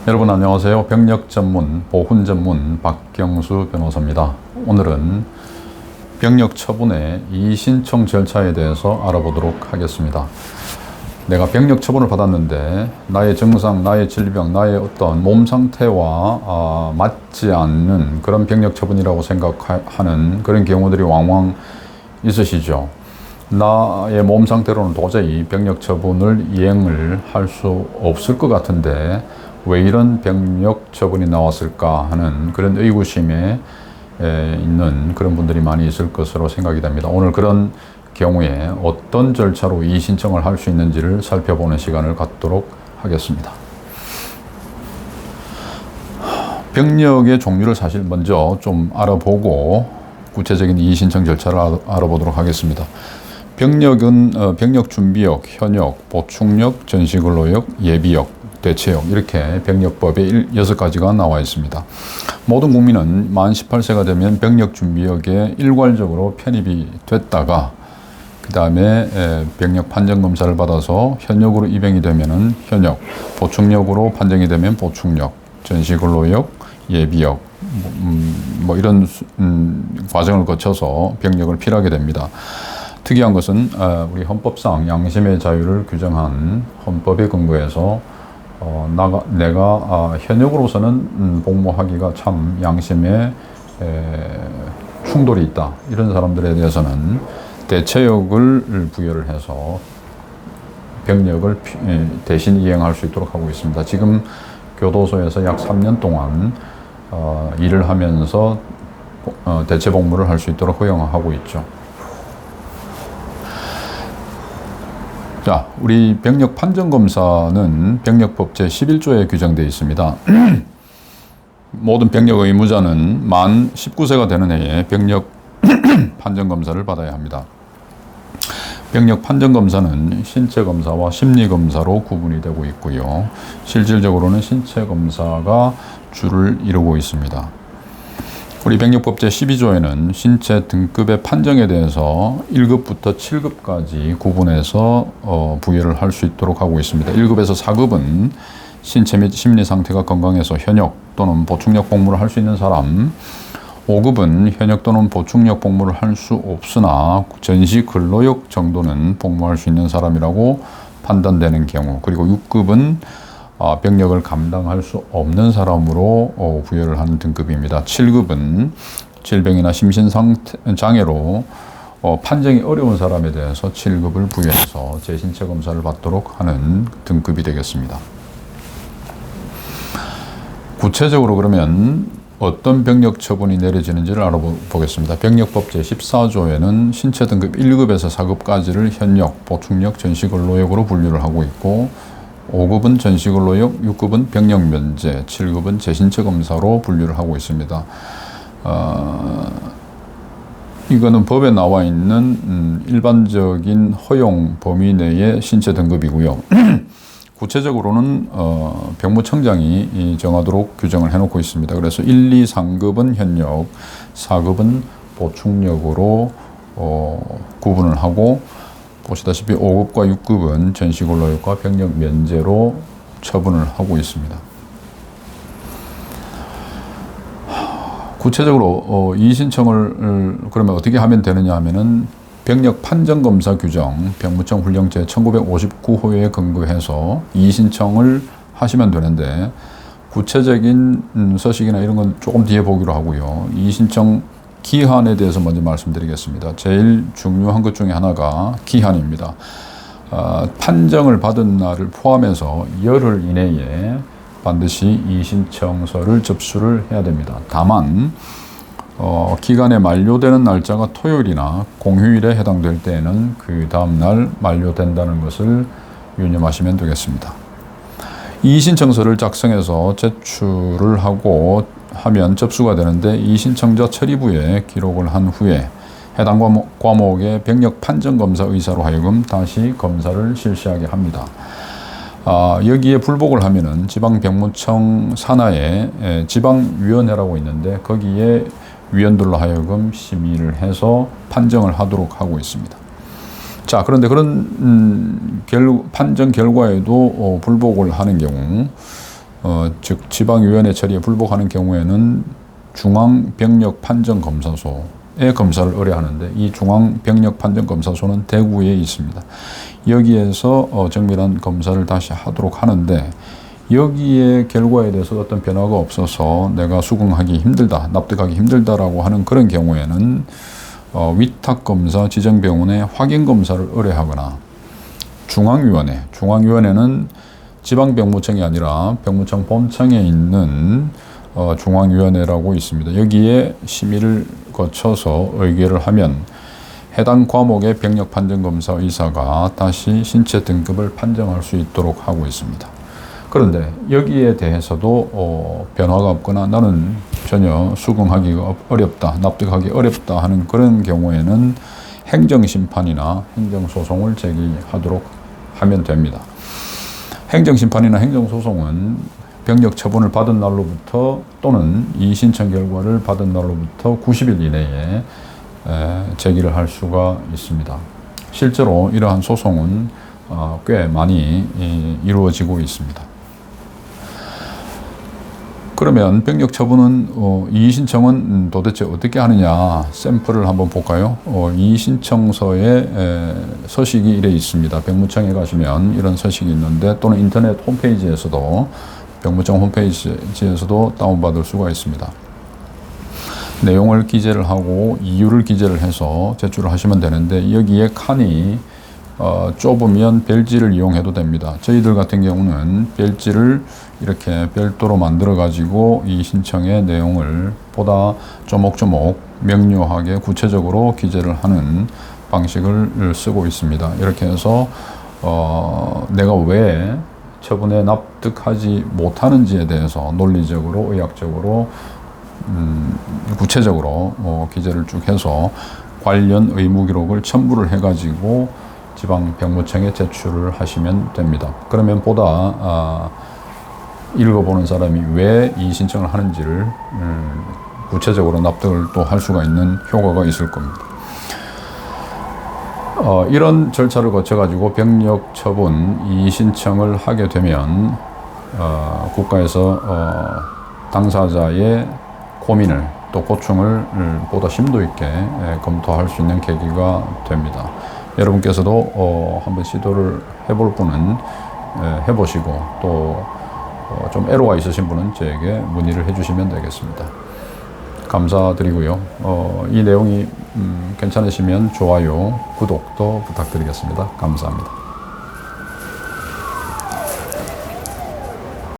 여러분 안녕하세요. 병력 전문, 보훈 전문 박경수 변호사입니다. 오늘은 병력 처분의 이의신청 절차에 대해서 알아보도록 하겠습니다. 내가 병력 처분을 받았는데 나의 증상, 나의 질병, 나의 어떤 몸 상태와 맞지 않는 그런 병력 처분이라고 생각하는 그런 경우들이 왕왕 있으시죠. 나의 몸 상태로는 도저히 병력 처분을 이행을 할 수 없을 것 같은데 왜 이런 병력 처분이 나왔을까 하는 그런 의구심에 있는 그런 분들이 많이 있을 것으로 생각이 됩니다. 오늘 그런 경우에 어떤 절차로 이의 신청을 할 수 있는지를 살펴보는 시간을 갖도록 하겠습니다. 병력의 종류를 사실 먼저 좀 알아보고 구체적인 이의 신청 절차를 알아보도록 하겠습니다. 병력은 병력 준비역, 현역, 보충역, 전시근로역, 예비역, 대체역 이렇게 병력법에 6가지가 나와 있습니다. 모든 국민은 만 18세가 되면 병력 준비역에 일괄적으로 편입이 됐다가 그 다음에 병력 판정 검사를 받아서 현역으로 입영이 되면은 현역, 보충역으로 판정이 되면 보충역, 전시근로역, 예비역 뭐 이런 과정을 거쳐서 병력을 필요하게 됩니다. 특이한 것은 우리 헌법상 양심의 자유를 규정한 헌법에 근거해서 내가 현역으로서는 복무하기가 참 양심에 충돌이 있다. 이런 사람들에 대해서는 대체역을 부여를 해서 병력을 대신 이행할 수 있도록 하고 있습니다. 지금 교도소에서 약 3년 동안 일을 하면서 대체 복무를 할 수 있도록 허용하고 있죠. 자, 우리 병력 판정 검사는 병력법 제11조에 규정되어 있습니다. 모든 병력 의무자는 만 19세가 되는 해에 병력 판정 검사를 받아야 합니다. 병력 판정 검사는 신체 검사와 심리 검사로 구분이 되고 있고요. 실질적으로는 신체 검사가 주를 이루고 있습니다. 우리 병력법 제12조에는 신체 등급의 판정에 대해서 1급부터 7급까지 구분해서 부여를 할 수 있도록 하고 있습니다. 1급에서 4급은 신체 및 심리 상태가 건강해서 현역 또는 보충역 복무를 할 수 있는 사람, 5급은 현역 또는 보충역 복무를 할 수 없으나 전시 근로역 정도는 복무할 수 있는 사람이라고 판단되는 경우, 그리고 6급은 병력을 감당할 수 없는 사람으로 부여를 하는 등급입니다. 7급은 질병이나 심신장애로 판정이 어려운 사람에 대해서 7급을 부여해서 재신체 검사를 받도록 하는 등급이 되겠습니다. 구체적으로 그러면 어떤 병력 처분이 내려지는지를 알아보겠습니다. 병력법 제14조에는 신체 등급 1급에서 4급까지를 현역, 보충역, 전시근로역으로 분류를 하고 있고 5급은 전시근로역, 6급은 병력 면제, 7급은 재신체 검사로 분류를 하고 있습니다. 이거는 법에 나와 있는 일반적인 허용 범위 내의 신체 등급이고요. 구체적으로는 병무청장이 정하도록 규정을 해놓고 있습니다. 그래서 1, 2, 3급은 현역, 4급은 보충역으로 구분을 하고 보시다시피 5급과 6급은 전시근로역과 병력 면제로 처분을 하고 있습니다. 구체적으로 이의 신청을 그러면 어떻게 하면 되느냐 하면은 병력 판정 검사 규정 병무청 훈령 제 1959호에 근거해서 이의 신청을 하시면 되는데 구체적인 서식이나 이런 건 조금 뒤에 보기로 하고요. 이의 신청 기한에 대해서 먼저 말씀드리겠습니다. 제일 중요한 것 중에 하나가 기한입니다. 판정을 받은 날을 포함해서 열흘 이내에 반드시 이의 신청서를 접수를 해야 됩니다. 다만 기간에 만료되는 날짜가 토요일이나 공휴일에 해당될 때에는 그 다음 날 만료된다는 것을 유념하시면 되겠습니다. 이의 신청서를 작성해서 제출을 하면 접수가 되는데 이 신청자 처리부에 기록을 한 후에 해당 과목의 병력 판정 검사 의사로 하여금 다시 검사를 실시하게 합니다. 여기에 불복을 하면은 지방병무청 산하에 지방위원회라고 있는데 거기에 위원들로 하여금 심의를 해서 판정을 하도록 하고 있습니다. 자, 그런데 그런 판정 결과에도 불복을 하는 경우 즉 지방위원회 처리에 불복하는 경우에는 중앙병력판정검사소에 검사를 의뢰하는데 이 중앙병력판정검사소는 대구에 있습니다. 여기에서 정밀한 검사를 다시 하도록 하는데 여기에 결과에 대해서 어떤 변화가 없어서 내가 수긍하기 힘들다, 납득하기 힘들다라고 하는 그런 경우에는 위탁검사 지정병원에 확인검사를 의뢰하거나 중앙위원회는 지방병무청이 아니라 병무청 본청에 있는 중앙위원회라고 있습니다. 여기에 심의를 거쳐서 의결을 하면 해당 과목의 병력판정검사 의사가 다시 신체 등급을 판정할 수 있도록 하고 있습니다. 그런데 여기에 대해서도 변화가 없거나 나는 전혀 수긍하기가 어렵다, 납득하기 어렵다 하는 그런 경우에는 행정심판이나 행정소송을 제기하도록 하면 됩니다. 행정심판이나 행정소송은 병력 처분을 받은 날로부터 또는 이 신청 결과를 받은 날로부터 90일 이내에 제기를 할 수가 있습니다. 실제로 이러한 소송은 꽤 많이 이루어지고 있습니다. 그러면 병력 처분은 이의 신청은 도대체 어떻게 하느냐 샘플을 한번 볼까요? 이의 신청서에 서식이 이래 있습니다. 병무청에 가시면 이런 서식이 있는데 또는 인터넷 홈페이지에서도 병무청 홈페이지에서도 다운받을 수가 있습니다. 내용을 기재를 하고 이유를 기재를 해서 제출을 하시면 되는데 여기에 칸이 좁으면 별지를 이용해도 됩니다. 저희들 같은 경우는 별지를 이렇게 별도로 만들어 가지고 이 신청의 내용을 보다 조목조목 명료하게 구체적으로 기재를 하는 방식을 쓰고 있습니다. 이렇게 해서 내가 왜 처분에 납득하지 못하는지에 대해서 논리적으로 의학적으로 구체적으로 기재를 쭉 해서 관련 의무 기록을 첨부를 해 가지고 지방병무청에 제출을 하시면 됩니다. 그러면 보다 읽어보는 사람이 왜 이 신청을 하는지를 구체적으로 납득을 또 할 수가 있는 효과가 있을 겁니다. 이런 절차를 거쳐가지고 병력 처분 이 신청을 하게 되면 국가에서 당사자의 고민을 또 고충을 보다 심도 있게 검토할 수 있는 계기가 됩니다. 여러분께서도 한번 시도를 해볼 분은 해보시고 또 좀 애로가 있으신 분은 저에게 문의를 해주시면 되겠습니다. 감사드리고요. 이 내용이 괜찮으시면 좋아요, 구독도 부탁드리겠습니다. 감사합니다.